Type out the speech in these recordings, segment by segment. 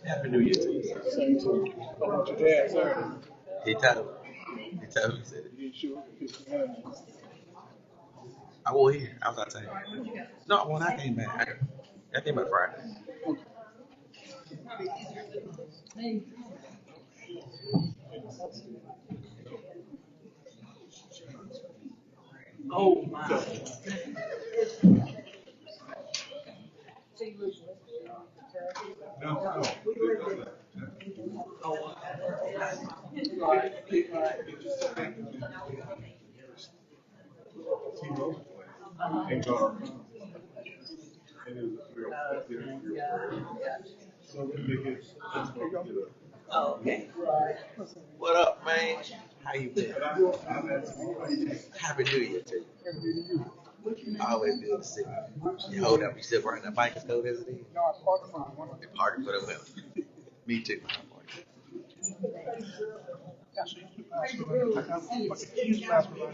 Happy New Year to you. Same to you. I want your dad Saturday. He told me. He told me. He said, You ain't sure if it's managing. I was here. I was out of town. No, when I came back, I came back Friday. Oh my. No, no. Oh, T-Mobile and Gar. And it was a real. So they get. oh, okay. What up, man? How you been? Happy New Year to you. Always good to see you. You hold up. You still running that bike code as it is? No, I parked for one. The party for the women. Me too. I'm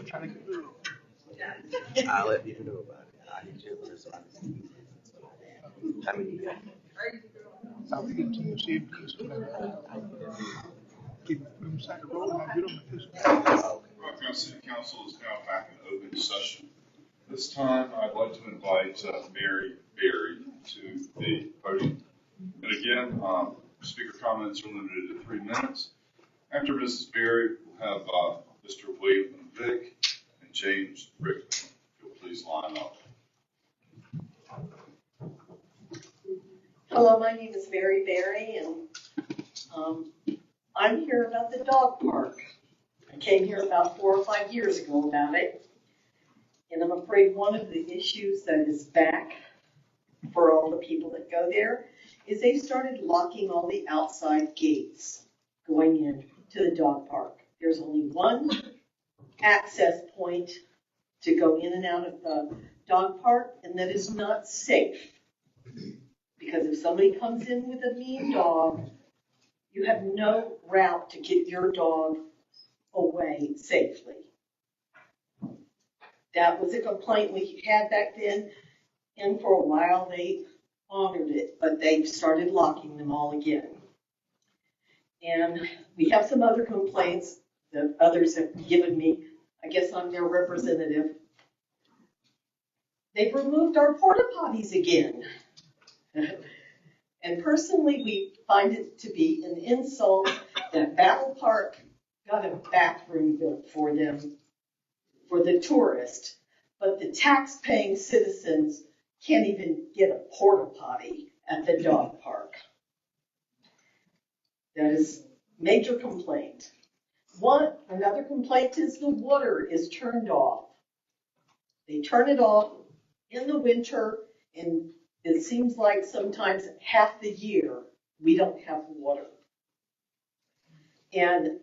trying to get through. I'll let people know about it. I'll hit you up just so I can see you. Happy New Year. So we get to the same piece. Keep them side of the road and I get them the fish. Rock County City Council is now back in open session. This time, I'd like to invite Mary Berry to the podium. And again, speaker comments are limited to 3 minutes. After Mrs. Berry, we'll have Mr. William Vick and James Rick. If you'll please line up. Hello, my name is Mary Berry, and I'm here about the dog park. I came here about 4 or 5 years ago about it, and I'm afraid one of the issues that is back for all the people that go there is they started locking all the outside gates going in to the dog park. There's only one access point to go in and out of the dog park, and that is not safe. Because if somebody comes in with a mean dog, you have no route to get your dog away safely. That was a complaint we had back then, and for a while they honored it, but they've started locking them all again. And we have some other complaints that others have given me. I guess I'm their representative. They've removed our porta potties again. And personally, we find it to be an insult that Battle Park got a bathroom built for them, for the tourist, but the tax-paying citizens can't even get a porta potty at the dog park. That is major complaint. Another complaint is the water is turned off. They turn it off in the winter, and it seems like sometimes half the year we don't have water. And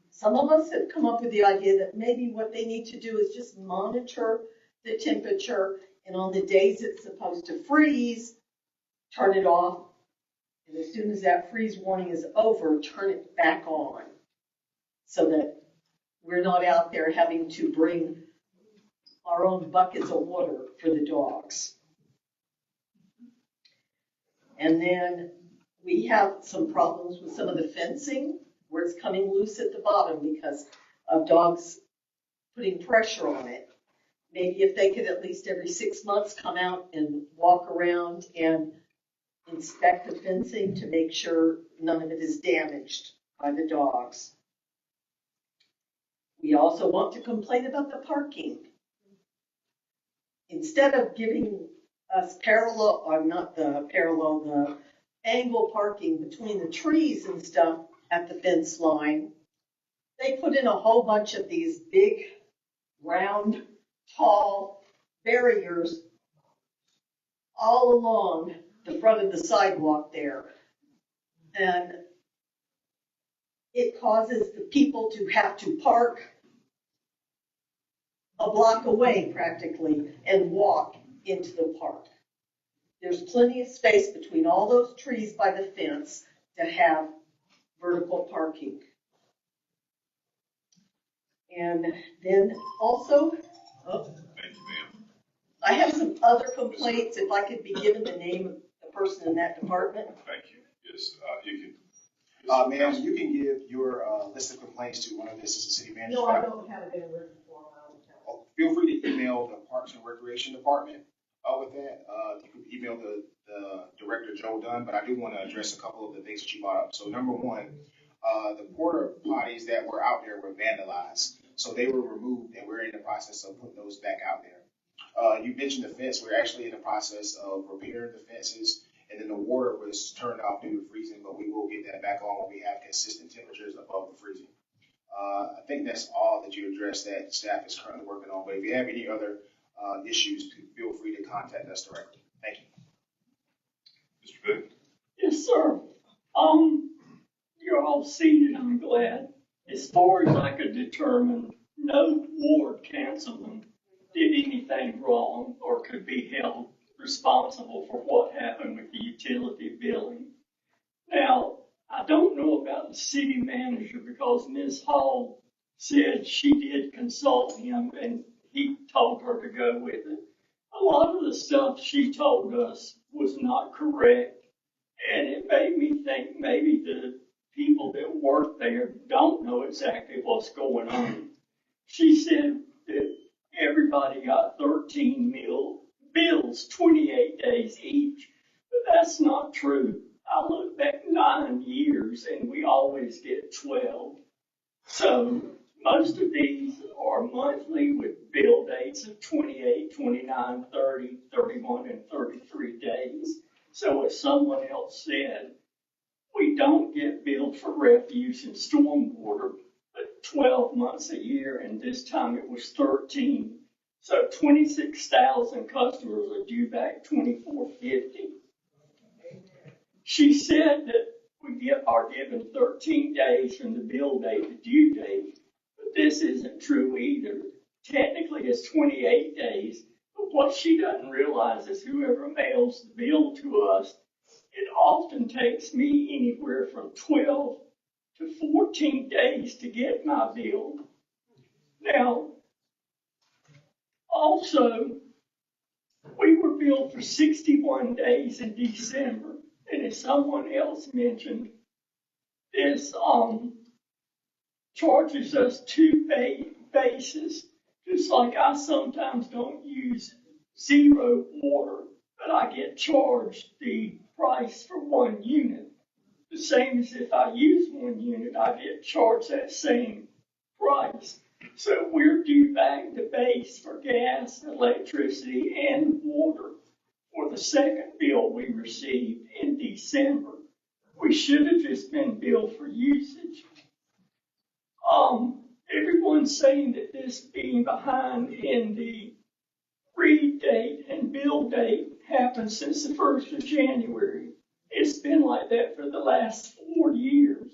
some of us have come up with the idea that maybe what they need to do is just monitor the temperature, and on the days it's supposed to freeze, turn it off, and as soon as that freeze warning is over, turn it back on so that we're not out there having to bring our own buckets of water for the dogs. And then we have some problems with some of the fencing where it's coming loose at the bottom because of dogs putting pressure on it. Maybe if they could at least every 6 months come out and walk around and inspect the fencing to make sure none of it is damaged by the dogs. We also want to complain about the parking. Instead of giving us the angle parking between the trees and stuff at the fence line, they put in a whole bunch of these big, round, tall barriers all along the front of the sidewalk there. And it causes the people to have to park a block away practically and walk into the park. There's plenty of space between all those trees by the fence to have vertical parking. And then also, Thank you, ma'am. I have some other complaints, if I could be given the name of the person in that department. Thank you. Yes, you can. Ma'am, you can give your list of complaints to one of the assistant city managers. No, I don't have it in written form. Feel free to email the Parks and Recreation Department with that. You can email the Director, Joe Dunn, but I do want to address a couple of the things that you brought up. So number one, the porta potties that were out there were vandalized. So they were removed, and we're in the process of putting those back out there. You mentioned the fence. We're actually in the process of repairing the fences, and then the water was turned off due to freezing, but we will get that back on when we have consistent temperatures above the freezing. I think that's all that you addressed that staff is currently working on. But if you have any other issues, feel free to contact us directly. Thank you. Mr. Booth? Yes, sir. You're all seated, I'm glad. As far as I could determine, no ward councilman did anything wrong or could be held responsible for what happened with the utility billing. Now, I don't know about the city manager because Ms. Hall said she did consult him and he told her to go with it. A lot of the stuff she told us was not correct, and it made me think maybe the people that work there don't know exactly what's going on. She said that everybody got 13 bills, 28 days each, but that's not true. I look back 9 years and we always get 12. So most of these are monthly with bill dates of 28, 29, 30, 31, and 33 days. So as someone else said, we don't get billed for refuse and stormwater, but 12 months a year, and this time it was 13. So 26,000 customers are due back $24.50. She said that we are given 13 days from the bill date to due date, but this isn't true either. Technically, it's 28 days, but what she doesn't realize is whoever mails the bill to us, it often takes me anywhere from 12 to 14 days to get my bill. Now, also, we were billed for 61 days in December. And as someone else mentioned, this charges us two bases. Just like I sometimes don't use zero water, but I get charged the price for 1 unit. The same as if I use 1 unit, I get charged that same price. So we're due back the base for gas, electricity, and water for the second bill we received in December. We should have just been billed for usage. Everyone's saying that this being behind in the read date and bill date happened since the 1st of January. It's been like that for the last 4 years.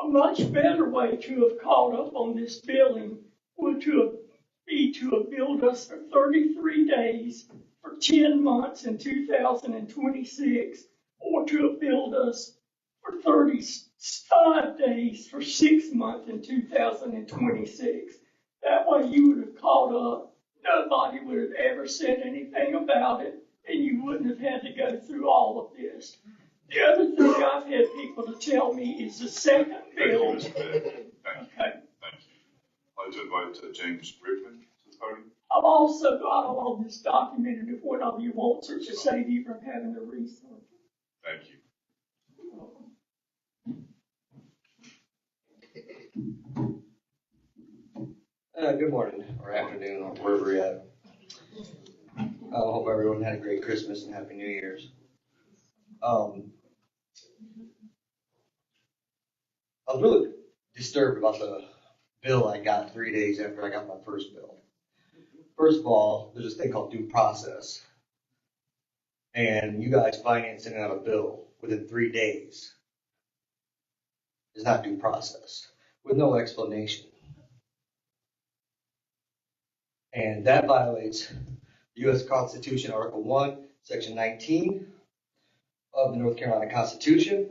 A much better way to have caught up on this billing would be to have billed us for 33 days for 10 months in 2026, or to have billed us for 35 days for 6 months in 2026. That way you would have caught up, nobody would have ever said anything about it, and you wouldn't have had to go through all of this. The other thing I've had people to tell me is the second bill. Thank you, Mr. Bennett. Thank you. Okay. Thank you. I'd like to invite James Brickman to the podium. I've also got all of this documented if one of you wants it to save you from having to research it. Thank you. Good morning or afternoon or wherever you're at. I hope everyone had a great Christmas and Happy New Year's. I was really disturbed about the bill I got 3 days after I got my first bill. First of all, there's this thing called due process. And you guys financing out a bill within 3 days is not due process, with no explanation. And that violates the U.S. Constitution, Article 1, Section 19 of the North Carolina Constitution,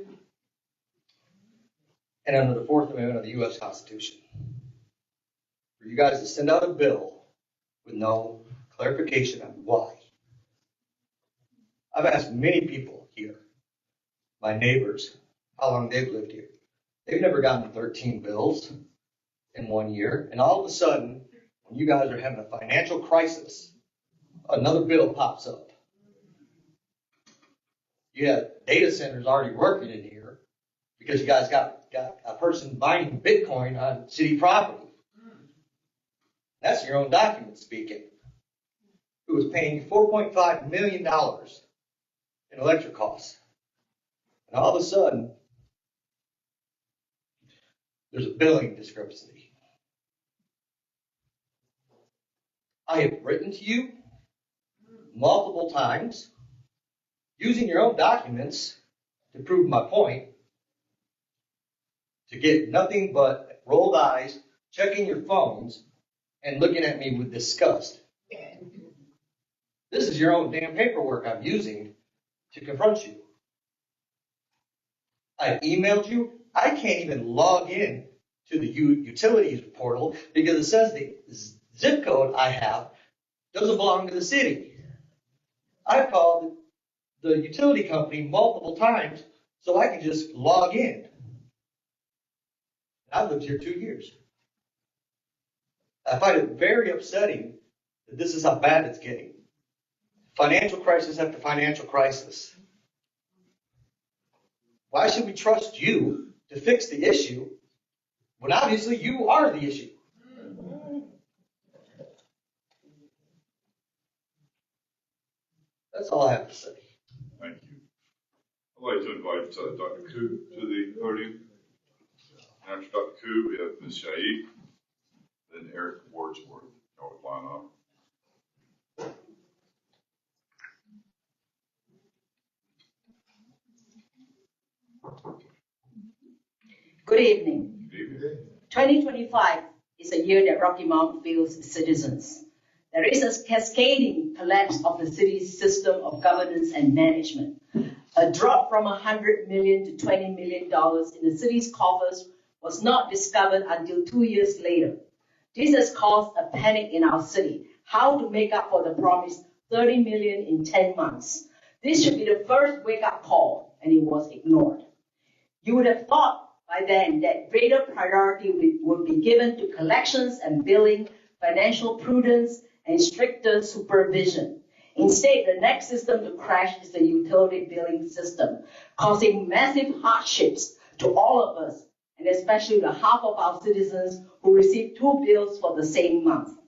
and under the Fourth Amendment of the U.S. Constitution. For you guys to send out a bill with no clarification on why. I've asked many people here, my neighbors, how long they've lived here. They've never gotten 13 bills in 1 year, and all of a sudden, when you guys are having a financial crisis, another bill pops up. You have data centers already working in here because you guys got a person buying Bitcoin on city property. That's your own document speaking. Who was paying $4.5 million in electric costs. And all of a sudden, there's a billing discrepancy. I have written to you multiple times, using your own documents to prove my point, to get nothing but rolled eyes, checking your phones, and looking at me with disgust. This is your own damn paperwork I'm using to confront you. I've emailed you. I can't even log in to the utilities portal because it says the zip code I have doesn't belong to the city. I've called the utility company multiple times so I can just log in. I've lived here 2 years. I find it very upsetting that this is how bad it's getting. Financial crisis after financial crisis. Why should we trust you to fix the issue when obviously you are the issue? That's all I have to say. Thank you. I'd like to invite Dr. Koo to the podium. After Dr. Koo, we have Ms. Shaik, then Eric Wordsworth. Y'all would line up. Good evening. Good evening. 2025 is a year that Rocky Mount feels its citizens. There is a cascading collapse of the city's system of governance and management. A drop from $100 million to $20 million in the city's coffers was not discovered until 2 years later. This has caused a panic in our city. How to make up for the promised $30 million in 10 months? This should be the first wake-up call, and it was ignored. You would have thought by then that greater priority would be given to collections and billing, financial prudence, and stricter supervision. Instead, the next system to crash is the utility billing system, causing massive hardships to all of us, and especially the half of our citizens who receive 2 bills for the same month.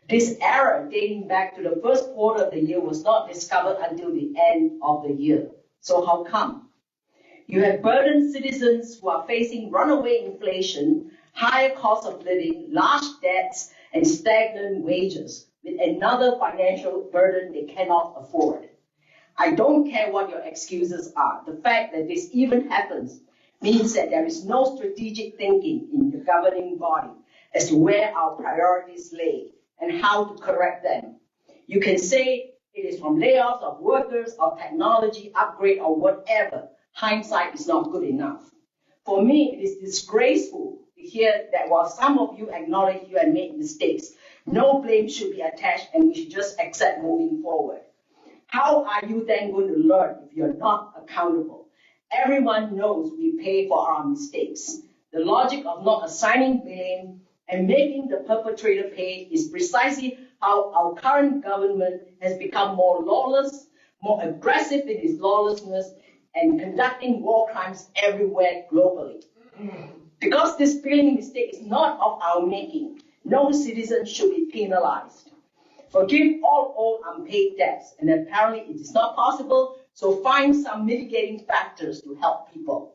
This error dating back to the first quarter of the year was not discovered until the end of the year. So how come? You have burdened citizens who are facing runaway inflation, higher cost of living, large debts, and stagnant wages, with another financial burden they cannot afford. I don't care what your excuses are. The fact that this even happens means that there is no strategic thinking in the governing body as to where our priorities lay and how to correct them. You can say it is from layoffs of workers or technology upgrade or whatever. Hindsight is not good enough. For me, it is disgraceful to hear that while some of you acknowledge you have made mistakes, no blame should be attached and we should just accept moving forward. How are you then going to learn if you're not accountable? Everyone knows we pay for our mistakes. The logic of not assigning blame and making the perpetrator pay is precisely how our current government has become more lawless, more aggressive in its lawlessness, and conducting war crimes everywhere globally. Because this billing mistake is not of our making, No citizen should be penalized. Forgive all old unpaid debts, and apparently it is not possible, so find some mitigating factors to help people.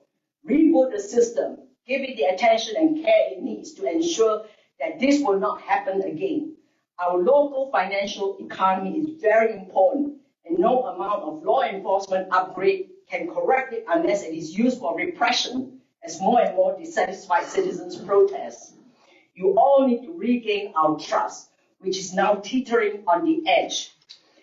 Reboot the system, give it the attention and care it needs to ensure that this will not happen again. Our local financial economy is very important, and no amount of law enforcement upgrade can correct it unless it is used for repression, as more and more dissatisfied citizens protest. You all need to regain our trust, which is now teetering on the edge.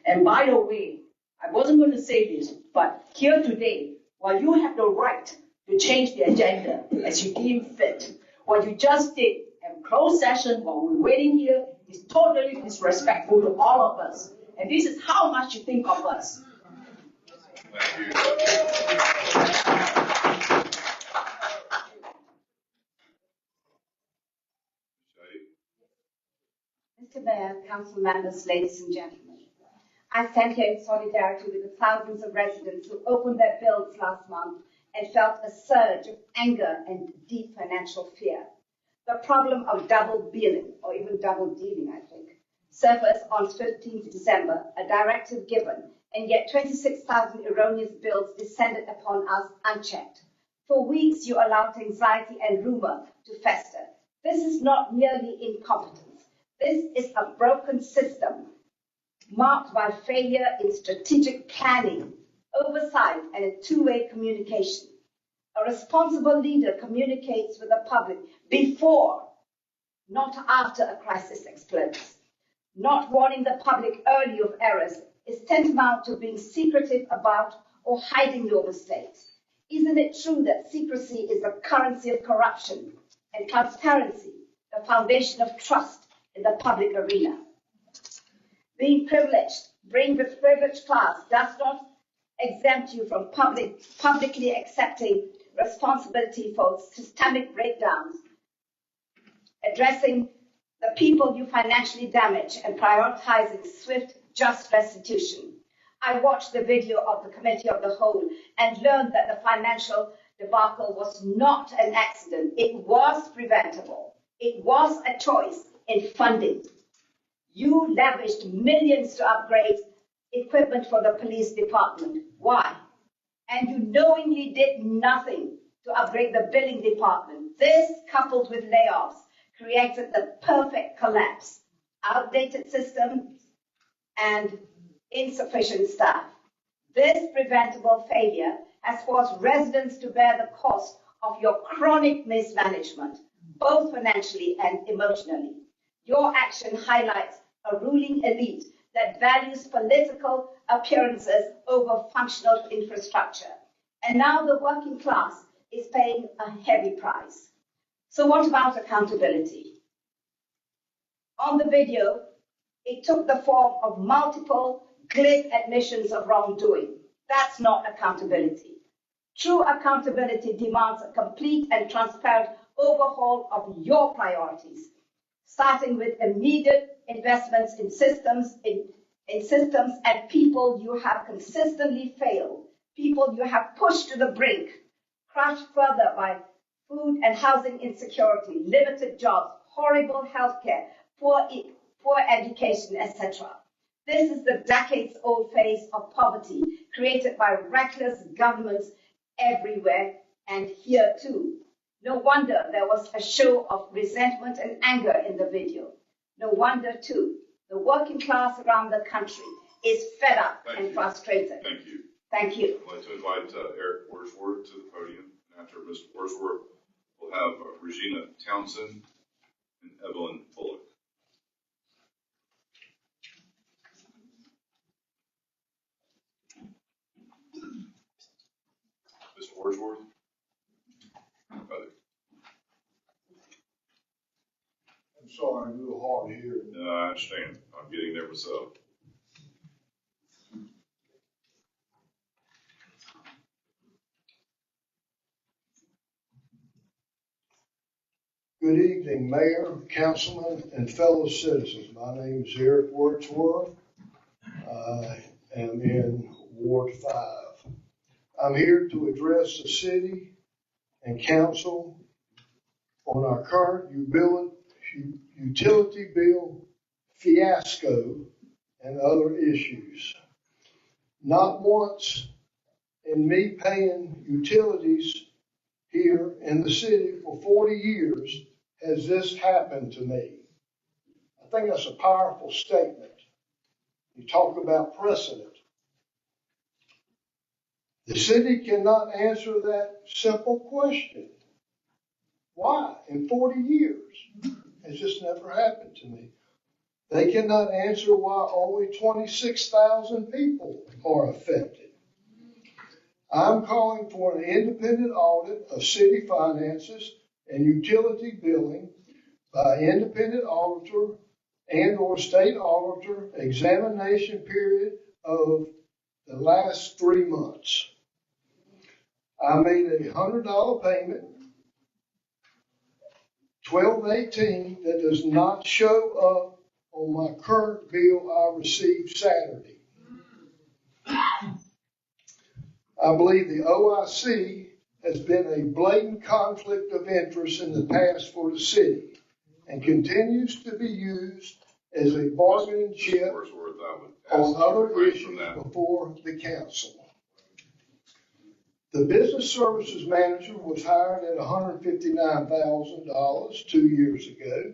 And by the way, I wasn't going to say this, but here today, while you have the right to change the agenda as you deem fit, what you just did in closed session while we're waiting here is totally disrespectful to all of us. And this is how much you think of us. Thank you. Mr. Mayor, council members, ladies and gentlemen, I stand here in solidarity with the thousands of residents who opened their bills last month and felt a surge of anger and deep financial fear. The problem of double billing, or even double dealing, I think, surfaced on 15th December, a directive given, and yet 26,000 erroneous bills descended upon us unchecked. For weeks, you allowed anxiety and rumor to fester. This is not merely incompetence. This is a broken system marked by failure in strategic planning, oversight, and a two-way communication. A responsible leader communicates with the public before, not after a crisis explodes. Not warning the public early of errors is tantamount to being secretive about or hiding your mistakes. Isn't it true that secrecy is the currency of corruption and transparency, the foundation of trust in the public arena? Being privileged, being with privileged class does not exempt you from publicly accepting responsibility for systemic breakdowns, addressing the people you financially damage, and prioritizing swift, just restitution. I watched the video of the Committee of the Whole and learned that the financial debacle was not an accident. It was preventable. It was a choice in funding. You lavished millions to upgrade equipment for the police department. Why? And you knowingly did nothing to upgrade the billing department. This, coupled with layoffs, created the perfect collapse. Outdated systems and insufficient staff. This preventable failure has forced residents to bear the cost of your chronic mismanagement, both financially and emotionally. Your action highlights a ruling elite that values political appearances over functional infrastructure. And now the working class is paying a heavy price. So what about accountability? On the video, it took the form of multiple glib admissions of wrongdoing. That's not accountability. True accountability demands a complete and transparent overhaul of your priorities, starting with immediate investments in systems and people you have consistently failed, people you have pushed to the brink, crushed further by food and housing insecurity, limited jobs, horrible healthcare, poor education, etc. This is the decades-old phase of poverty created by reckless governments everywhere and here too. No wonder there was a show of resentment and anger in the video. No wonder too, the working class around the country is fed up and frustrated. Thank you. Thank you. I'd like to invite Eric Wordsworth to the podium. And after Mr. Wordsworth, we'll have Regina Townsend and Evelyn Bullock. Mr. Wordsworth? Brother. I'm sorry, I'm a little hard of hearing. No, I understand. I'm getting there myself. Good evening, Mayor, Councilman, and fellow citizens. My name is Eric Wordsworth. I am in Ward 5. I'm here to address the city and council on our current utility bill fiasco and other issues. Not once in me paying utilities here in the city for 40 years has this happened to me. I think that's a powerful statement. You talk about precedent. The city cannot answer that simple question. Why? In 40 years, it's just never happened to me. They cannot answer why only 26,000 people are affected. I'm calling for an independent audit of city finances and utility billing by independent auditor and or state auditor, examination period of the last 3 months. I made a $100 payment, 12/18, that does not show up on my current bill I received Saturday. I believe the OIC has been a blatant conflict of interest in the past for the city and continues to be used as a bargaining chip on other issues before the council. The business services manager was hired at $159,000 2 years ago.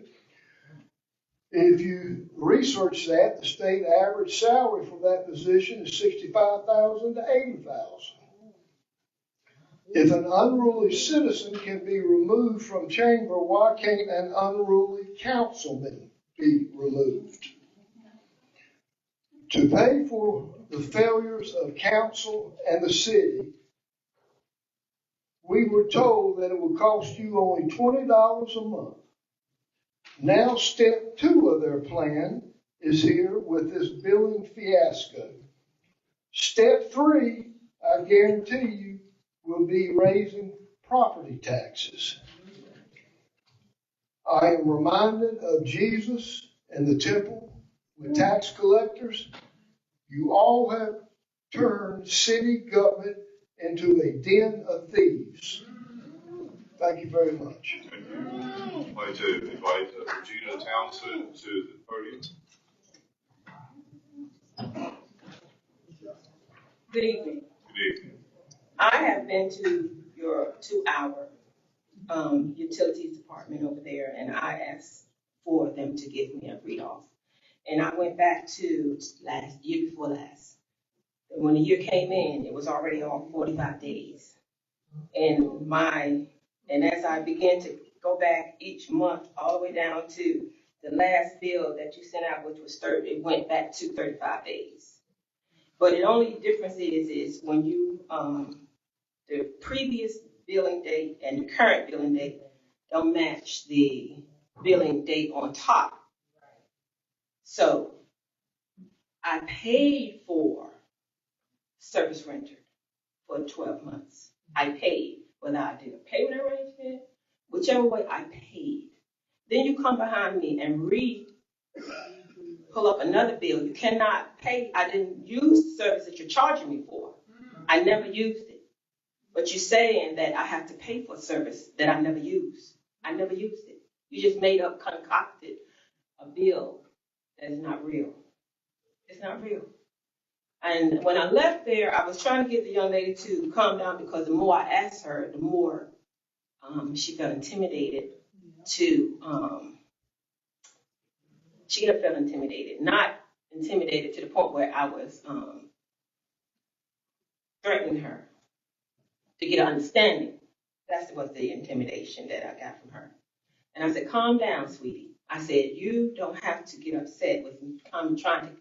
If you research that, the state average salary for that position is $65,000 to $80,000. If an unruly citizen can be removed from chamber, why can't an unruly councilman be removed? To pay for the failures of council and the city, we were told that it would cost you only $20 a month. Now step 2 of their plan is here with this billing fiasco. Step 3, I guarantee you, will be raising property taxes. I am reminded of Jesus and the temple with tax collectors. You all have turned city government into a den of thieves. Thank you very much. Thank you. I'd like to invite Regina Townsend to the podium. Good evening. Good evening. I have been to your 2-hour utilities department over there, and I asked for them to give me a read-off. And I went back to year before last. And when the year came in, it was already on 45 days. And as I began to go back each month, all the way down to the last bill that you sent out, which was 30, it went back to 35 days. But the only difference is when you, the previous billing date and the current billing date don't match the billing date on top. So I paid for service rendered for 12 months. I paid, whether I did a payment arrangement, whichever way I paid. Then you come behind me and pull up another bill. You cannot pay. I didn't use the service that you're charging me for. I never used it. But you're saying that I have to pay for a service that I never used. I never used it. You just made up, concocted a bill that is not real. It's not real. And when I left there, I was trying to get the young lady to calm down, because the more I asked her, the more she felt intimidated she felt intimidated, not intimidated to the point where I was threatening her to get an understanding. That was the intimidation that I got from her. And I said, calm down, sweetie. I said, you don't have to get upset with me trying to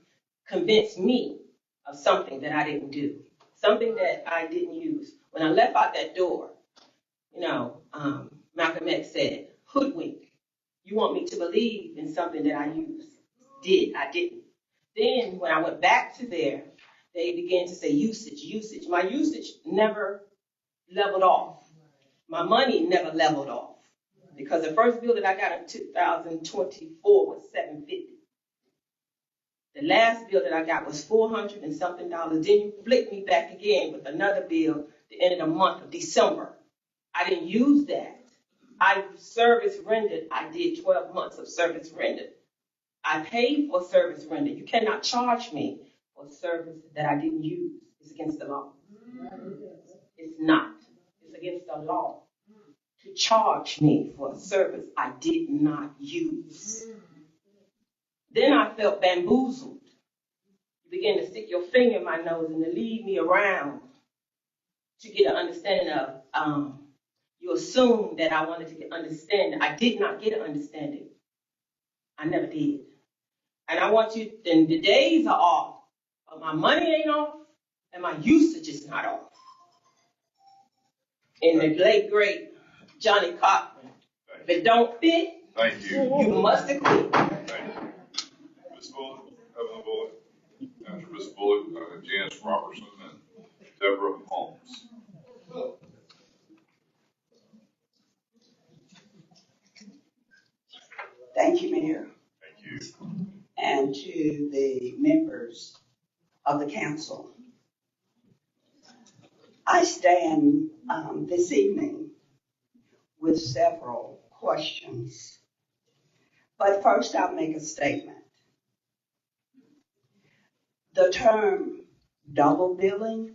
convince me of something that I didn't do, something that I didn't use. When I left out that door, Malcolm X said, hoodwink. You want me to believe in something that I used. I didn't. Then when I went back to there, they began to say usage. My usage never leveled off. My money never leveled off, because the first bill that I got in 2024 was $750. The last bill that I got was $400 and something. Then you flipped me back again with another bill at the end of the month of December. I didn't use that. I service rendered, I did 12 months of service rendered. I paid for service rendered. You cannot charge me for service that I didn't use. It's against the law. It's not. It's against the law to charge me for a service I did not use. Then I felt bamboozled. You begin to stick your finger in my nose and to lead me around to get an understanding of, you assumed that I wanted to get understanding. I did not get an understanding. I never did. And I want you, then the days are off, but my money ain't off, and my usage is not off. In the late great Johnny Cochran, if it don't fit, Thank you. you must acquit. Thank you. Ms. Bullock, Evelyn Bullock, after Ms. Bullock, Janice Robertson, and Deborah Holmes. Thank you, Mayor, Thank you. and to the members of the council. I stand this evening with several questions, but first I'll make a statement. The term double billing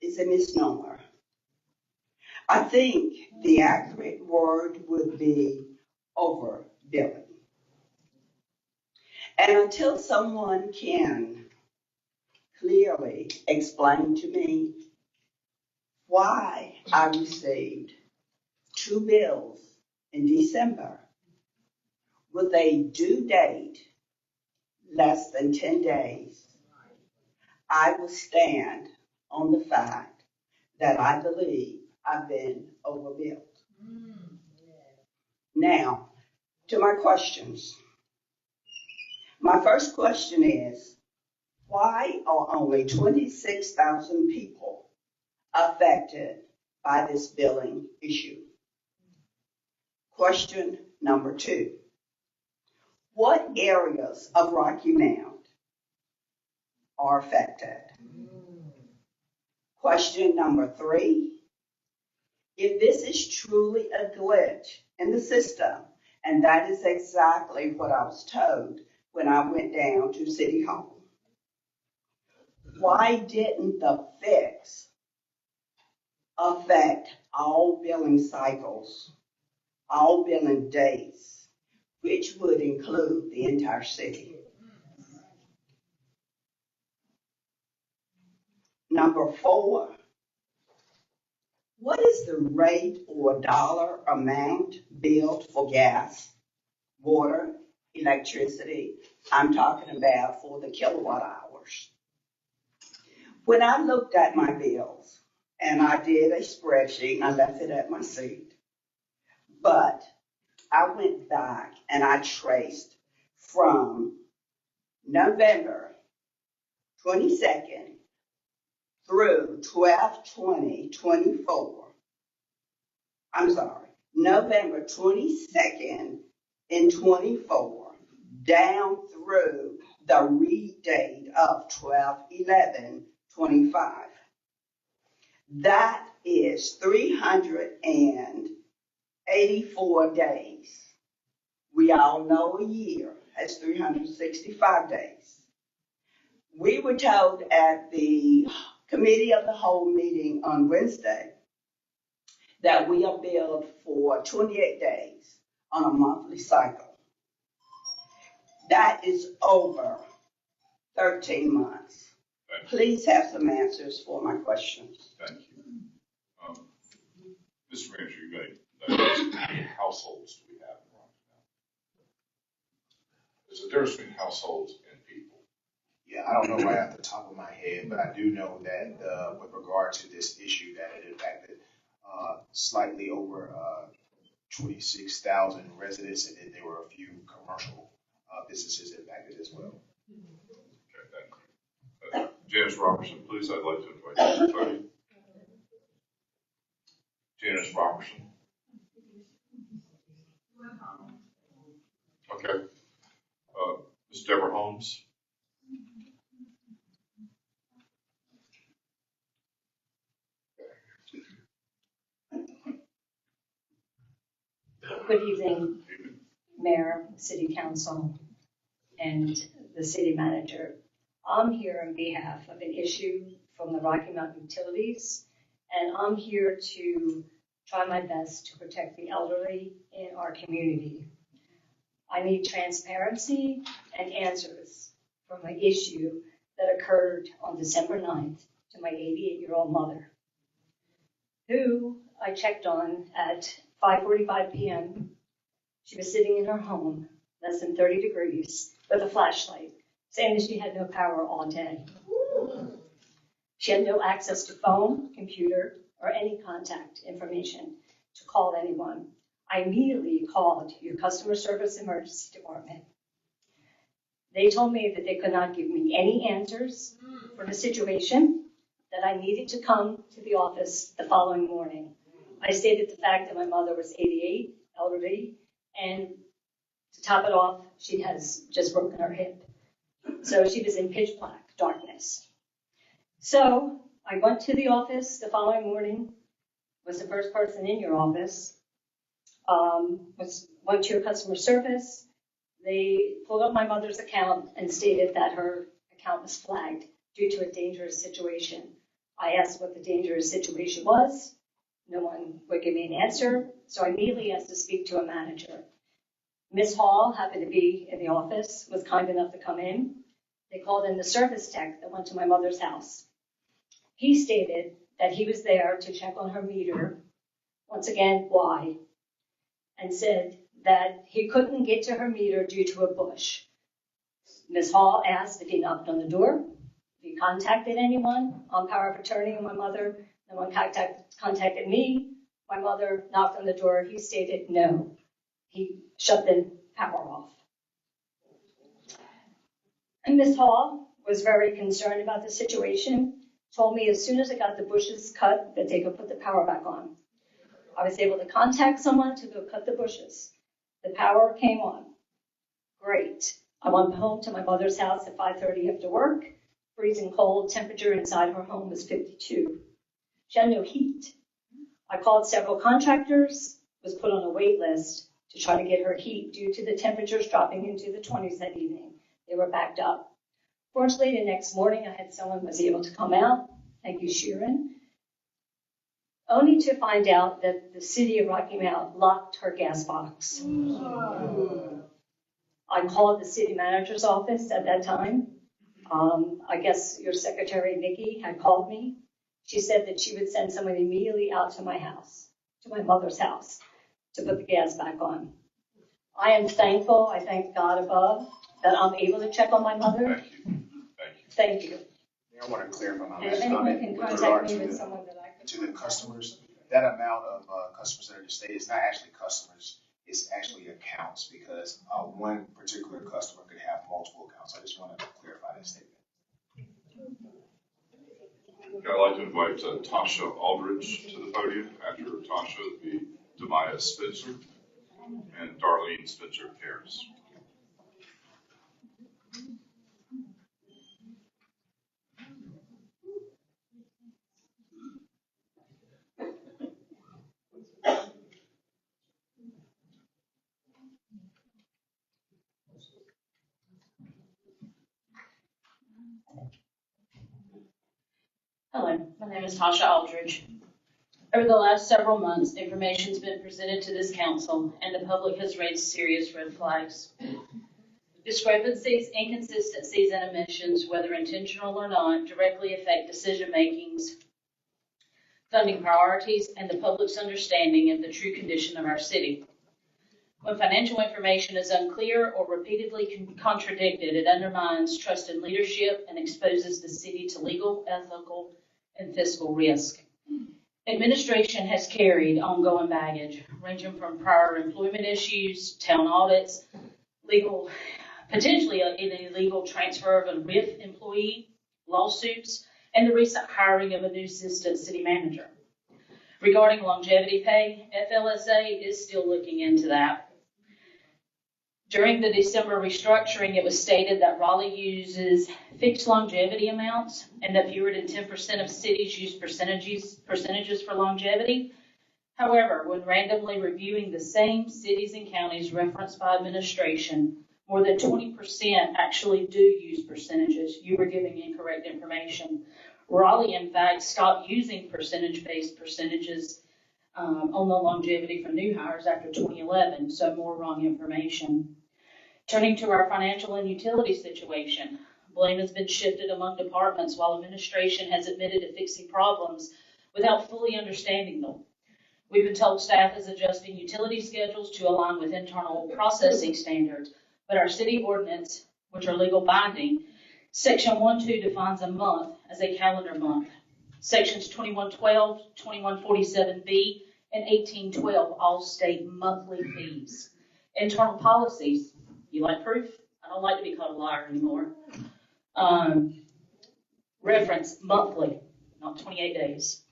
is a misnomer. I think the accurate word would be overbilling. And until someone can clearly explain to me why I received 2 bills in December with a due date less than 10 days, I will stand on the fact that I believe I've been overbilled. Now, to my questions. My first question is, why are only 26,000 people affected by this billing issue? Question number 2, what areas of Rocky Mount are affected? Question number 3, if this is truly a glitch in the system, and that is exactly what I was told when I went down to City Hall, why didn't the fix affect all billing cycles, all billing days, which would include the entire city? Number 4, what is the rate or dollar amount billed for gas, water, electricity? I'm talking about for the kilowatt hours. When I looked at my bills, and I did a spreadsheet, I left it at my seat, but I went back and I traced from November 22nd through 12/20/24. I'm sorry, November 22nd in 24 down through the read date of 12/11/25. That is 384 days. We all know a year has 365 days. We were told at the Committee of the Whole meeting on Wednesday that we are billed for 28 days on a monthly cycle. That is over 13 months. Please have some answers for my questions. Thank you. Mr. Manager, you may, how many households do we have in Rocky Mount? There's a difference between households and people. Yeah, I don't know right off the top of my head, but I do know that with regard to this issue, that it impacted slightly over 26,000 residents, and then there were a few commercial businesses impacted as well. Okay, thank you. Janice Robertson, please, I'd like to invite you to the podium. Janice Robertson. Okay. Ms. Deborah Holmes. Good evening, Mayor, City Council, and the City Manager. I'm here on behalf of an issue from the Rocky Mountain Utilities, and I'm here to try my best to protect the elderly in our community. I need transparency and answers from my issue that occurred on December 9th to my 88-year-old mother, who I checked on at 5:45 p.m. She was sitting in her home, less than 30 degrees, with a flashlight, saying that she had no power all day. She had no access to phone, computer, or any contact information to call anyone. I immediately called your customer service emergency department. They told me that they could not give me any answers for the situation, that I needed to come to the office the following morning. I stated the fact that my mother was 88, elderly, and to top it off, she has just broken her hip. So she was in pitch black darkness. So I went to the office the following morning, was the first person in your office, went to your customer service. They pulled up my mother's account and stated that her account was flagged due to a dangerous situation. I asked what the dangerous situation was. No one would give me an answer, so I immediately asked to speak to a manager. Ms. Hall happened to be in the office, was kind enough to come in. They called in the service tech that went to my mother's house. He stated that he was there to check on her meter, once again, why, and said that he couldn't get to her meter due to a bush. Ms. Hall asked if he knocked on the door, if he contacted anyone on power of attorney on my mother. No one contacted me. My mother knocked on the door. He stated no. He shut the power off. And Ms. Hall was very concerned about the situation, told me as soon as I got the bushes cut that they could put the power back on. I was able to contact someone to go cut the bushes. The power came on. Great. I went home to my mother's house at 5:30 after work. Freezing cold, temperature inside her home was 52. She had no heat. I called several contractors, was put on a wait list to try to get her heat due to the temperatures dropping into the 20s that evening. They were backed up. Fortunately, the next morning, I had someone was able to come out, thank you, Sharon, only to find out that the city of Rocky Mount locked her gas box. I called the city manager's office at that time. I guess your secretary, Nikki, had called me. She said that she would send someone immediately out to my house, to my mother's house, to put the gas back on. I am thankful, I thank God above, that I'm able to check on my mother. Thank you. I want to clarify my And if last anyone comment can with contact regard me to with someone that I to the customers. That amount of customers that are in the state is not actually customers, it's actually accounts, because one particular customer could have multiple accounts. I just want to clarify that statement. Okay, I'd like to invite Tasha Aldridge to the podium. After Tasha would be Demaya Spencer and Darlene Spencer Harris. Hello, my name is Tasha Aldridge. Over the last several months, information has been presented to this council, and the public has raised serious red flags. Discrepancies, inconsistencies, and omissions, whether intentional or not, directly affect decision-makings, funding priorities, and the public's understanding of the true condition of our city. When financial information is unclear or repeatedly contradicted, it undermines trust in leadership and exposes the city to legal, ethical, and fiscal risk. Administration has carried ongoing baggage, ranging from prior employment issues, town audits, potentially an illegal transfer of a RIF employee, lawsuits, and the recent hiring of a new assistant city manager. Regarding longevity pay, FLSA is still looking into that. During the December restructuring, it was stated that Raleigh uses fixed longevity amounts and that fewer than 10% of cities use percentages for longevity. However, when randomly reviewing the same cities and counties referenced by administration, more than 20% actually do use percentages. You were giving incorrect information. Raleigh, in fact, stopped using percentage-based percentages on the longevity for new hires after 2011, so more wrong information. Turning to our financial and utility situation, blame has been shifted among departments while administration has admitted to fixing problems without fully understanding them. We've been told staff is adjusting utility schedules to align with internal processing standards, but our city ordinance, which are legal binding, Section 1.2 defines a month as a calendar month. Sections 2112, 2147B, and 1812 all state monthly fees. Internal policies, you like proof? I don't like to be called a liar anymore. Reference monthly, not 28 days.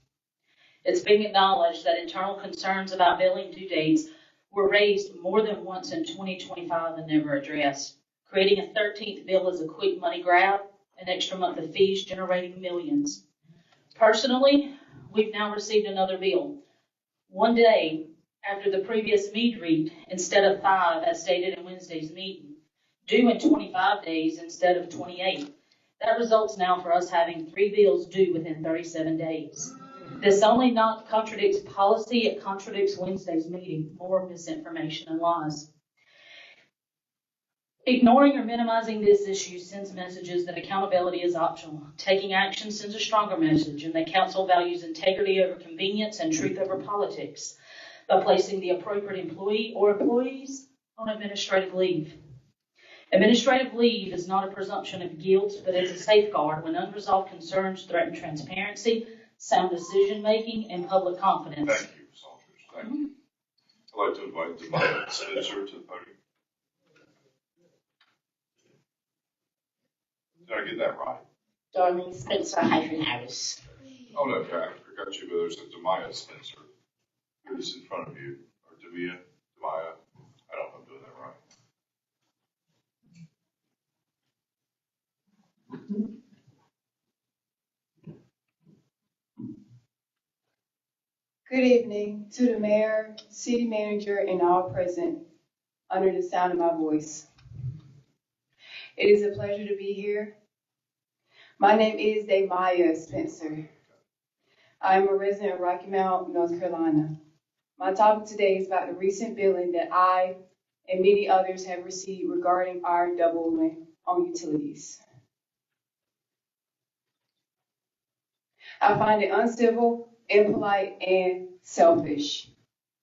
It's being acknowledged that internal concerns about billing due dates were raised more than once in 2025 and never addressed. Creating a 13th bill is a quick money grab, an extra month of fees generating millions. Personally, we've now received another bill. One day after the previous mead read instead of 5 as stated in Wednesday's meeting, due in 25 days instead of 28. That results now for us having 3 bills due within 37 days. This only not contradicts policy, it contradicts Wednesday's meeting. More misinformation and lies. Ignoring or minimizing this issue sends messages that accountability is optional. Taking action sends a stronger message, and that council values integrity over convenience and truth over politics by placing the appropriate employee or employees on administrative leave. Administrative leave is not a presumption of guilt, but is a safeguard when unresolved concerns threaten transparency, sound decision-making, and public confidence. Thank you, Ms. Aldridge. Thank you. I'd like to invite Demaya Spencer to the podium. Did I get that right? Darlene Spencer Harris. Oh, no, okay, I forgot you, but there's a Demaya Spencer. Who's in front of you, or Demaya? I don't know if I'm doing that right. Good evening to the mayor, city manager, and all present under the sound of my voice. It is a pleasure to be here. My name is Demaya Spencer. I am a resident of Rocky Mount, North Carolina. My topic today is about the recent billing that I and many others have received regarding our doubling on utilities. I find it uncivil, impolite, and selfish.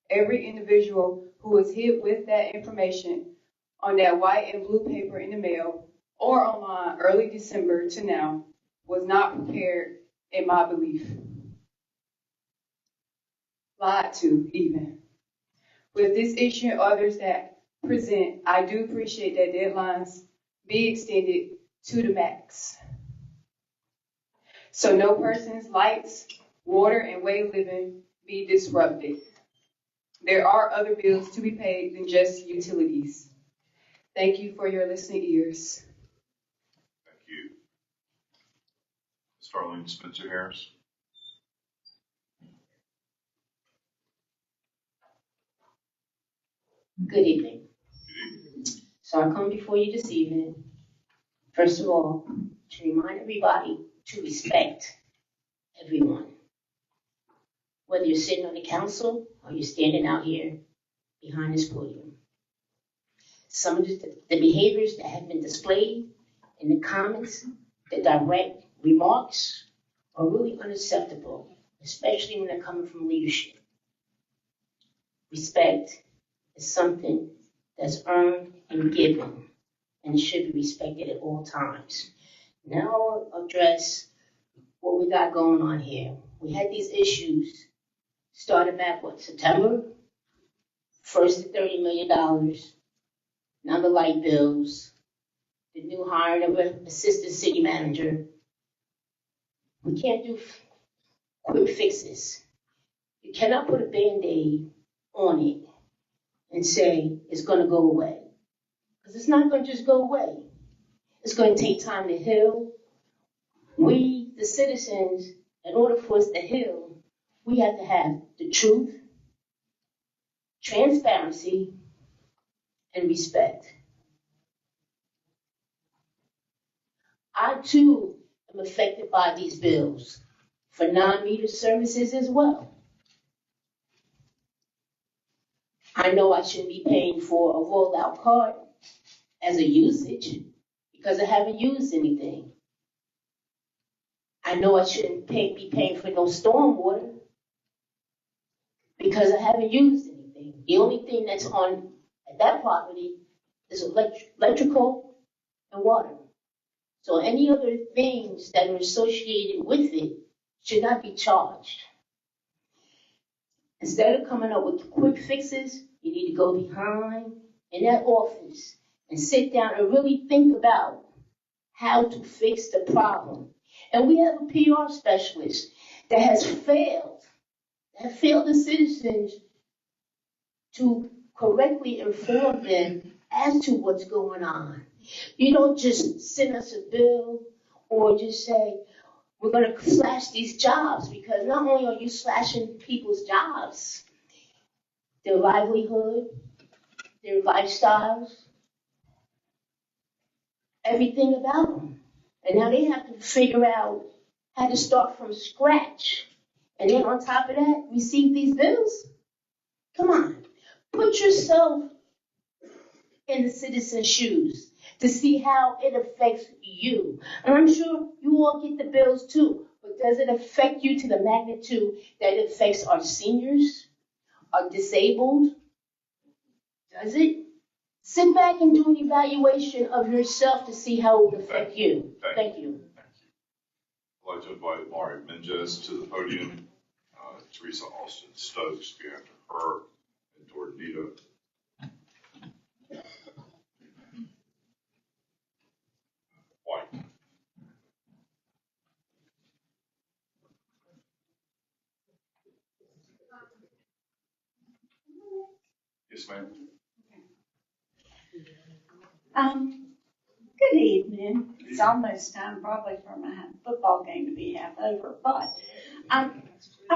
Every individual who is hit with that information on that white and blue paper in the mail or online early December to now was not prepared in my belief. Lied to, even. With this issue and others that present, I do appreciate that deadlines be extended to the max, so no person's lights, water, and way of living be disrupted. There are other bills to be paid than just utilities. Thank you for your listening ears. Thank you. Ms. Darlene Spencer Harris. Good evening. So I come before you this evening, first of all, to remind everybody to respect everyone. Whether you're sitting on the council or you're standing out here behind this podium. Some of the behaviors that have been displayed in the comments, the direct remarks are really unacceptable, especially when they're coming from leadership. Respect is something that's earned and given, and it should be respected at all times. Now I'll address what we got going on here. We had these issues started back, September? First the $30 million, now the light bills, the new hire of an assistant city manager. We can't do quick fixes. You cannot put a Band-Aid on it and say it's going to go away. Because it's not going to just go away. It's going to take time to heal. We, the citizens, in order for us to heal, we have to have the truth, transparency, and respect. I too am affected by these bills for non-meter services as well. I know I shouldn't be paying for a rollout card as a usage because I haven't used anything. I know I shouldn't be paying for no stormwater because I haven't used anything. The only thing that's on that property is electrical and water. So any other things that are associated with it should not be charged. Instead of coming up with quick fixes, you need to go behind in that office and sit down and really think about how to fix the problem. And we have a PR specialist that has failed the citizens to correctly inform them as to what's going on. You don't just send us a bill or just say, we're going to slash these jobs, because not only are you slashing people's jobs, their livelihood, their lifestyles, everything about them. And now they have to figure out how to start from scratch. And then on top of that, receive these bills? Come on. Put yourself in the citizen's shoes to see how it affects you. And I'm sure you all get the bills too, but does it affect you to the magnitude that it affects our seniors, our disabled? Does it? Sit back and do an evaluation of yourself to see how it will affect you. Thank you. I'd like to invite Mari Menges to the podium. Teresa Austin Stokes, we have her, and Dornita. White. Yes, ma'am. Good evening. It's almost time probably for my football game to be half over, but I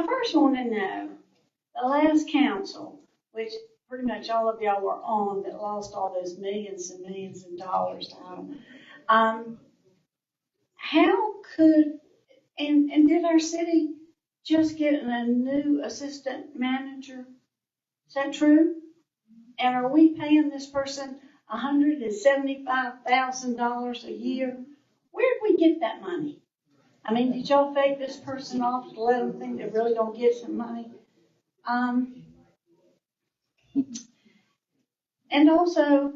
first want to know, the last council, which pretty much all of y'all were on, that lost all those millions and millions of dollars on, how could, and did our city just get a new assistant manager? Is that true? And are we paying this person $175,000 a year? Where'd we get that money? I mean, did y'all fake this person off to let them think they're really gonna get some money? And also,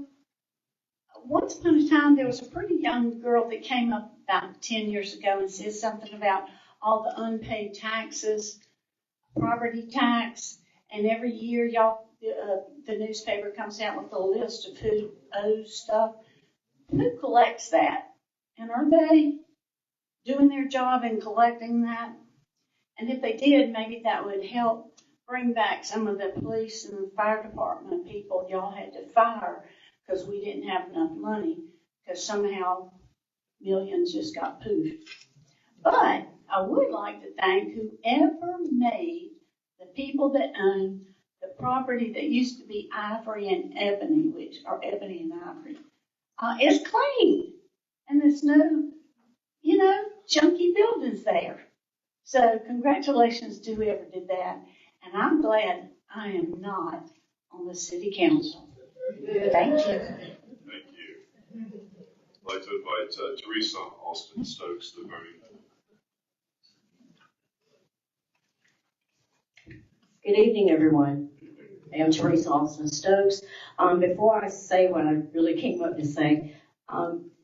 once upon a time, there was a pretty young girl that came up about 10 years ago and said something about all the unpaid taxes, property tax, and every year y'all, the newspaper comes out with a list of who owes stuff. Who collects that? And are they doing their job in collecting that? And if they did, maybe that would help bring back some of the police and the fire department people y'all had to fire because we didn't have enough money, because somehow millions just got poofed. But I would like to thank whoever made the people that own the property that used to be Ivory and Ebony, which are Ebony and Ivory, is clean. And there's no, junky buildings there. So congratulations to whoever did that. And I'm glad I am not on the city council. Thank you. Thank you. I'd like to invite Teresa Austin Stokes to the podium. Good evening, everyone. I am Teresa Austin Stokes. Before I say what I really came up to say,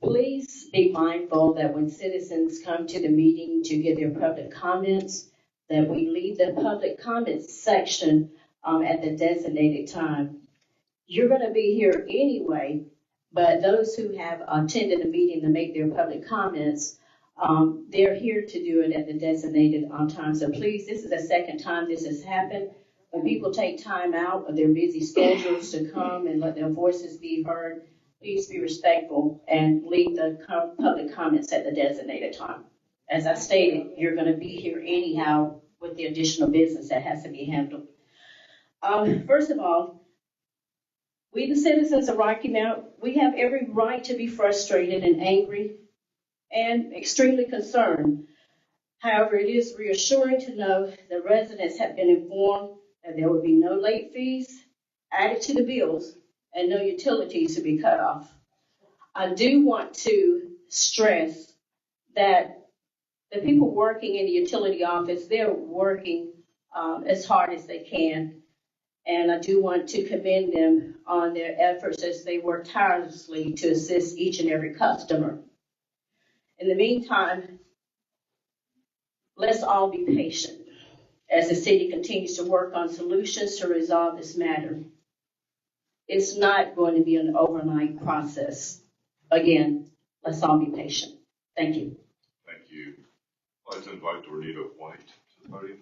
please be mindful that when citizens come to the meeting to give their public comments, that we leave the public comments section at the designated time. You're going to be here anyway, but those who have attended the meeting to make their public comments, they're here to do it at the designated time. So please, this is the second time this has happened. When people take time out of their busy schedules to come and let their voices be heard, please be respectful and leave the public comments at the designated time. As I stated, you're going to be here anyhow with the additional business that has to be handled. First of all, We, the citizens of Rocky Mount, we have every right to be frustrated and angry and extremely concerned. However, it is reassuring to know that residents have been informed that there will be no late fees added to the bills and no utilities to be cut off. I do want to stress that the people working in the utility office, they're working as hard as they can. And I do want to commend them on their efforts as they work tirelessly to assist each and every customer. In the meantime, let's all be patient as the city continues to work on solutions to resolve this matter. It's not going to be an overnight process. Again, let's all be patient. Thank you. Thank you. I'd like to invite Dornita White to the podium.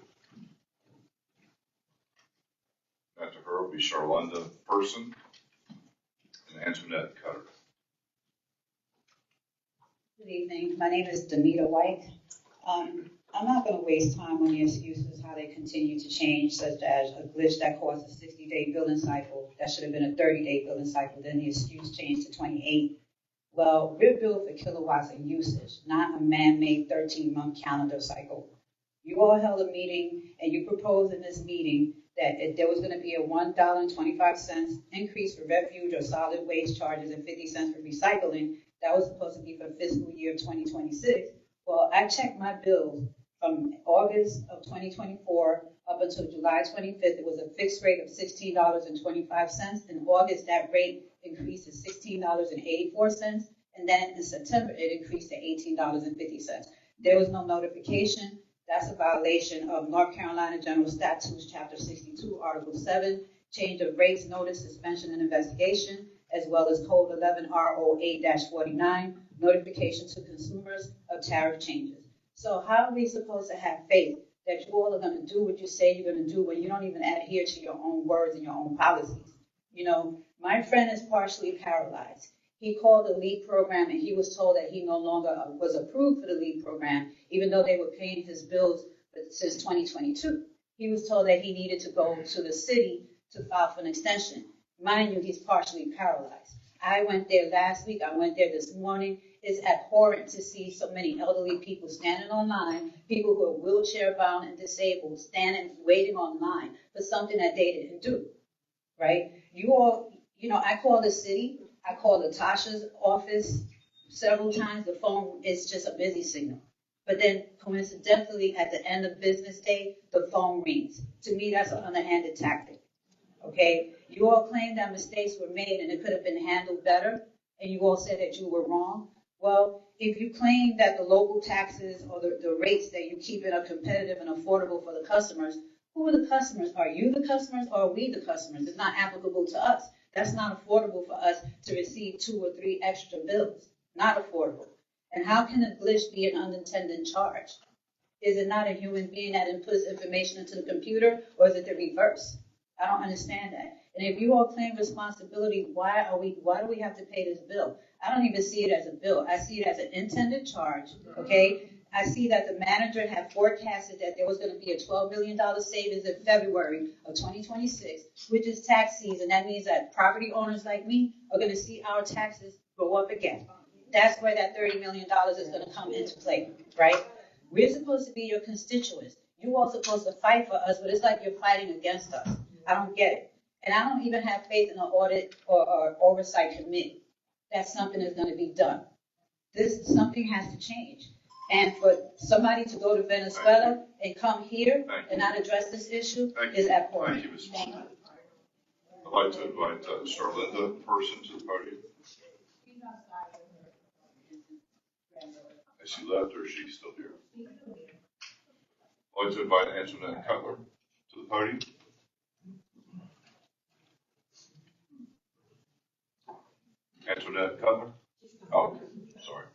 After her will be Charlonda Person and Antoinette Cutter. Good evening. My name is Danita White. I'm not going to waste time on the excuses how they continue to change, such as a glitch that caused a 60-day billing cycle. That should have been a 30-day billing cycle. Then the excuse changed to 28. Well, we're billed for kilowatts and usage, not a man-made 13-month calendar cycle. You all held a meeting, and you proposed in this meeting that if there was going to be a $1.25 increase for refuge or solid waste charges and 50 cents for recycling, that was supposed to be for fiscal year 2026. Well, I checked my bills from August of 2024 up until July 25th. It was a fixed rate of $16.25. In August, that rate increased to $16.84. And then in September, it increased to $18.50. There was no notification. That's a violation of North Carolina General Statutes, Chapter 62, Article 7, change of rates, notice, suspension, and investigation, as well as Code 11 RO 8-49, notification to consumers of tariff changes. So how are we supposed to have faith that you all are going to do what you say you're going to do when you don't even adhere to your own words and your own policies? You know, my friend is partially paralyzed. He called the LEAP program and he was told that he no longer was approved for the LEAP program, even though they were paying his bills since 2022. He was told that he needed to go to the city to file for an extension. Mind you, he's partially paralyzed. I went there last week. I went there this morning. It's abhorrent to see so many elderly people standing online, people who are wheelchair bound and disabled, standing, waiting online for something that they didn't do, right? You all, you know, I called the city. I called Latasha's office several times. The phone is just a busy signal. But then coincidentally, at the end of business day, the phone rings. To me, that's an underhanded tactic. Okay? You all claim that mistakes were made and it could have been handled better, and you all said that you were wrong. Well, if you claim that the local taxes or the rates that you keep are competitive and affordable for the customers, who are the customers? Are you the customers or are we the customers? It's not applicable to us. That's not affordable for us to receive 2 or 3 extra bills. Not affordable. And how can a glitch be an unintended charge? Is it not a human being that inputs information into the computer, or is it the reverse? I don't understand that. And if you all claim responsibility, why do we have to pay this bill? I don't even see it as a bill. I see it as an intended charge, okay? I see that the manager had forecasted that there was going to be a $12 million savings in February of 2026, which is tax season. That means that property owners like me are going to see our taxes go up again. That's where that $30 million is going to come into play, right? We're supposed to be your constituents. You all supposed to fight for us, but it's like you're fighting against us. I don't get it. And I don't even have faith in an audit or oversight committee that something is going to be done. Something has to change. And for somebody to go to Venezuela and come here and not address this issue is abhorrent. Thank you, Ms. White. I'd like to invite Charlinda Person to the podium. Is she left or is she still here? I'd like to invite Antoinette Cutler to the podium. Antoinette Cutler? Oh, okay. Sorry.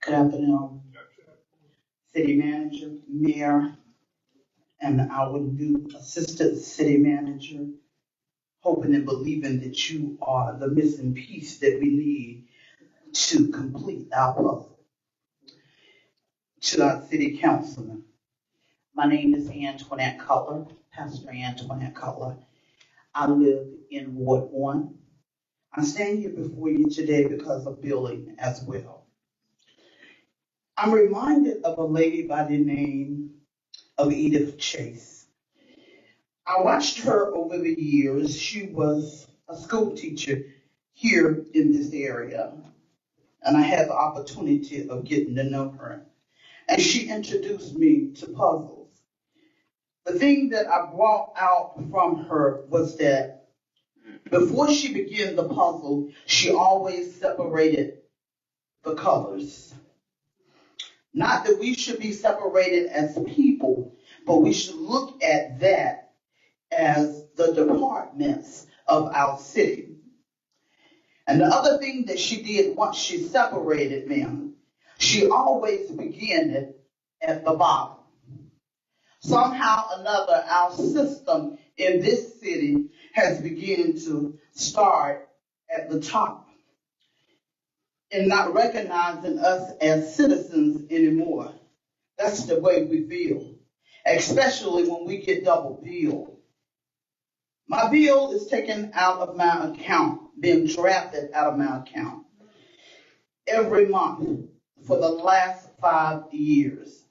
Good afternoon, City Manager, Mayor, and our new Assistant City Manager. hoping and believing that you are the missing piece that we need to complete our puzzle. To our city councilman, my name is Antoinette Cutler, Pastor Antoinette Cutler. I live in Ward 1. I stand here before you today because of billing as well. I'm reminded of a lady by the name of Edith Chase. I watched her over the years. She was a school teacher here in this area, and I had the opportunity of getting to know her. And she introduced me to puzzles. The thing that I brought out from her was that before she began the puzzle, she always separated the colors. Not that we should be separated as people, but we should look at that as the departments of our city. And the other thing that she did once she separated them, she always began it at the bottom. Somehow or another, our system in this city has begun to start at the top and not recognizing us as citizens anymore. That's the way we feel, especially when we get double billed. My bill is taken out of my account, being drafted out of my account every month for the last 5 years.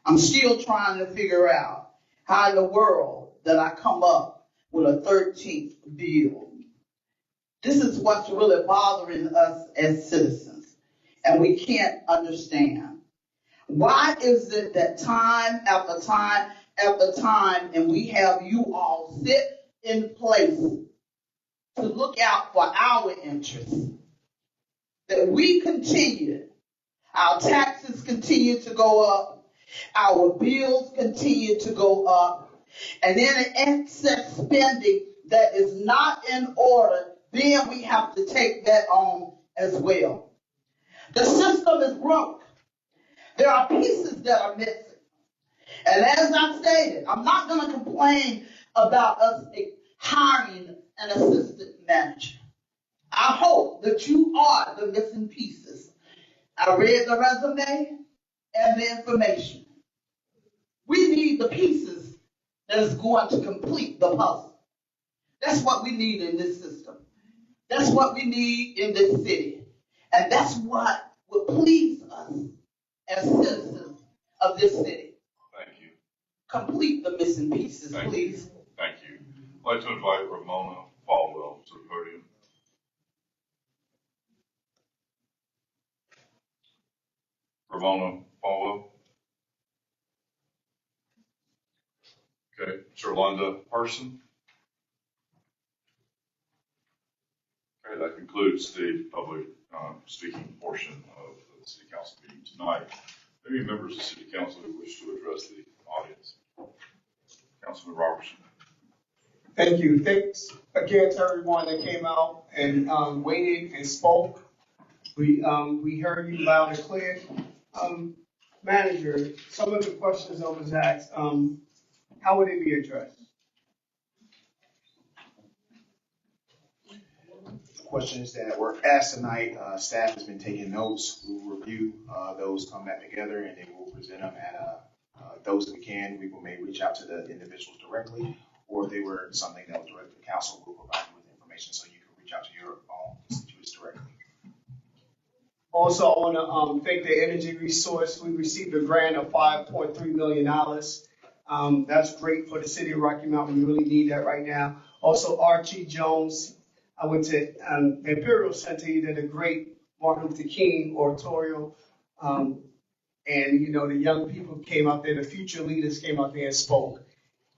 I'm still trying to figure out how in the world that I come up with a 13th bill. This is what's really bothering us as citizens, and we can't understand. Why is it that time after time after time, and we have you all sit in place to look out for our interests, that we continue, our taxes continue to go up, our bills continue to go up, and then an excess spending that is not in order, then we have to take that on as well. The system is broke. There are pieces that are missing. And as I stated, I'm not going to complain about us hiring an assistant manager. I hope that you are the missing pieces. I read the resume and the information. We need the pieces that is going to complete the puzzle. That's what we need in this system. That's what we need in this city. And that's what will please us as citizens of this city. Thank you. Complete the missing pieces, Thank please. You. Thank you. I'd like to invite Ramona Falwell to the podium. Ramona Falwell. Okay, Sherlonda Parson. Okay, that concludes the public speaking portion of the City Council meeting tonight. Maybe members of the City Council who wish to address the audience. Councilman Robertson. Thank you. Thanks again to everyone that came out and waited and spoke. We heard you loud and clear. Manager, some of the questions I was asked, how would it be addressed? Questions that were asked tonight, staff has been taking notes. We'll review those, come back together, and then we'll present them at those that we can. We will may reach out to the individuals directly, or if they were something that was directed to council, we'll provide you with information so you can reach out to your own constituents directly. Also, I want to thank the Energy Resource. We received a grant of $5.3 million. That's great for the city of Rocky Mount. We really need that right now. Also, Archie Jones. I went to the Imperial Center. He did a great Martin Luther King oratorio. And, you know, the young people came out there, the future leaders came out there and spoke.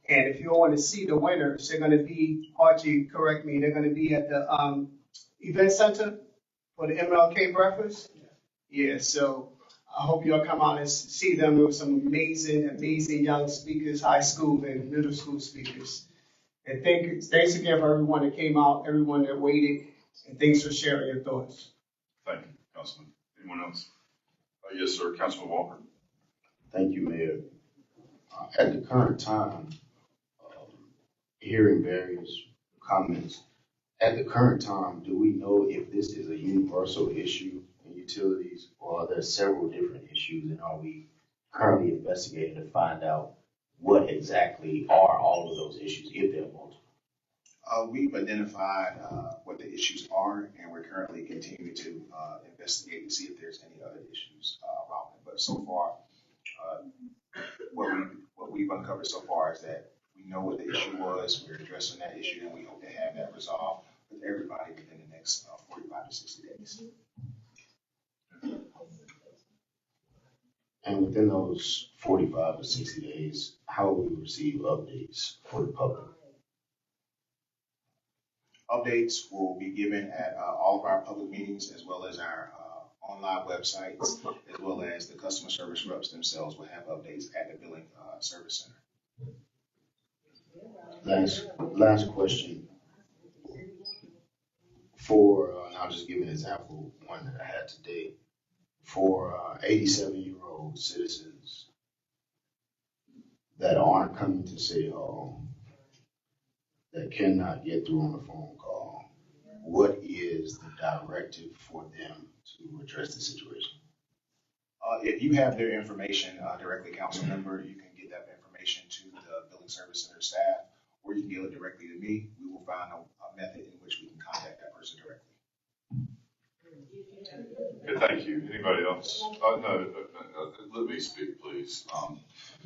And if you want to see the winners, they're going to be, Archie, correct me, they're going to be at the event center for the MLK breakfast. Yeah, so I hope y'all come out and see them. There were some amazing, amazing young speakers, high school and middle school speakers. And thanks again for everyone that came out, everyone that waited, and thanks for sharing your thoughts. Thank you, Councilman. Anyone else? Yes, sir. Councilman Walker. Thank you, Mayor. At the current time, hearing various comments. At the current time, do we know if this is a universal issue in utilities, or are there several different issues, and are we currently investigating to find out what exactly are all of those issues, if there are multiple? We've identified what the issues are, and we're currently continuing to investigate to see if there's any other issues around it. But so far, what we've uncovered so far is that we know what the issue was, we're addressing that issue, and we hope to have that resolved with everybody within the next 45 to 60 days. And within those 45 to 60 days, how will we receive updates for the public? Updates will be given at all of our public meetings, as well as our online websites, as well as the customer service reps themselves will have updates at the billing service center. Last question. For, and I'll just give an example, one that I had today. For 87-year-old citizens that aren't coming to City Hall, that cannot get through on a phone call, what is the directive for them to address the situation? If you have their information directly, council member, you can get that information to the billing service center staff, or you can get it directly to me. We will find a method in which we can contact that person directly. Okay, thank you. Anybody else? No, let me speak, please.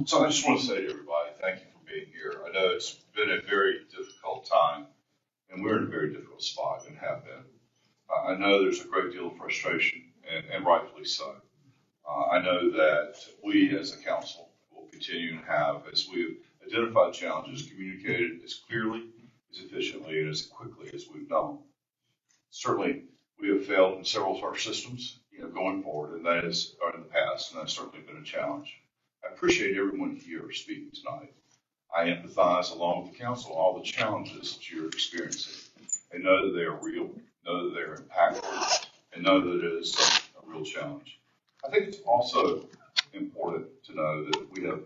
So I just want to say to everybody, thank you for being here. I know it's been a very difficult time, and we're in a very difficult spot and have been. I know there's a great deal of frustration, and rightfully so. I know that we as a council will continue to have, as we've identified challenges, communicated as clearly, as efficiently, and as quickly as we've done. Certainly, we have failed in several of our systems, going forward, and that is in the past, and that's certainly been a challenge. I appreciate everyone here speaking tonight. I empathize along with the council all the challenges that you're experiencing, and know that they are real, know that they are impactful, and know that it is a real challenge. I think it's also important to know that we have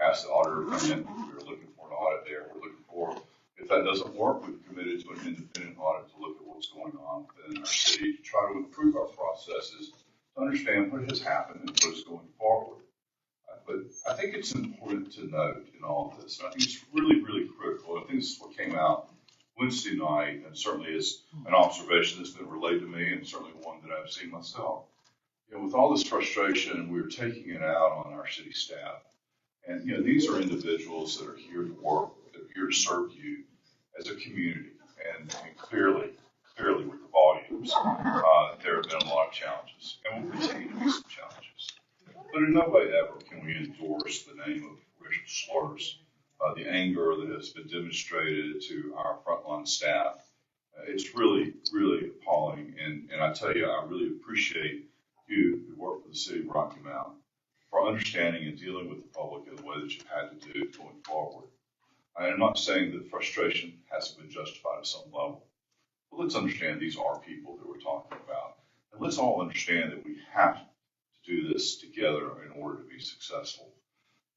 asked the auditor to come in. We're looking for an audit there. We're looking for, if that doesn't work, we've committed to an independent audit to look at what's going on within our city, to try to improve our processes, to understand what has happened and what is going forward. But I think it's important to note in all of this, and I think it's really, really critical. I think this is what came out Wednesday night, and certainly is an observation that's been relayed to me, and certainly one that I've seen myself. With all this frustration, we're taking it out on our city staff. And, these are individuals that are here to work, that are here to serve you as a community. And clearly with the volumes, there have been a lot of challenges, and will continue to be some challenges. But in no way ever can we endorse the name of racial slurs, the anger that has been demonstrated to our frontline staff. It's really, really appalling. And I tell you, I really appreciate you who work for the city of Rocky Mount for understanding and dealing with the public in the way that you've had to do it going forward. I am not saying that frustration hasn't been justified at some level, but let's understand these are people that we're talking about. And let's all understand that we have to do this together in order to be successful.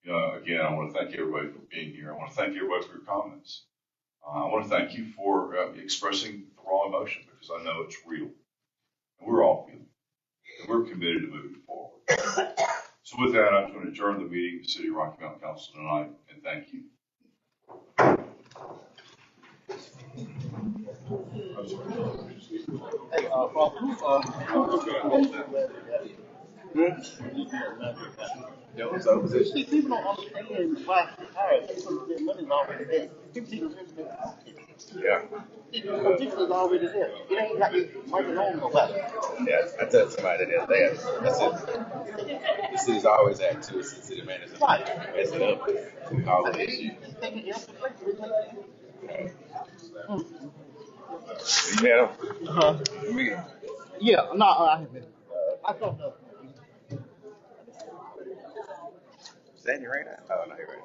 Again, I want to thank everybody for being here. I want to thank everybody for your comments. I want to thank you for expressing the raw emotion, because I know it's real. And we're all feeling it. And we're committed to moving forward. So with that, I'm going to adjourn the meeting of the City of Rocky Mount Council tonight, and thank you. People don't understand why money's already there. Yeah. Particularly already there. It ain't got to make it on nobody. Yeah, I told somebody that they have, that's it. The city's always at too, it's the city manager. Right. Mess it up with all the issues. You had me. Yeah, no, I haven't. I don't know. Is that you right now? Oh, no, you're right.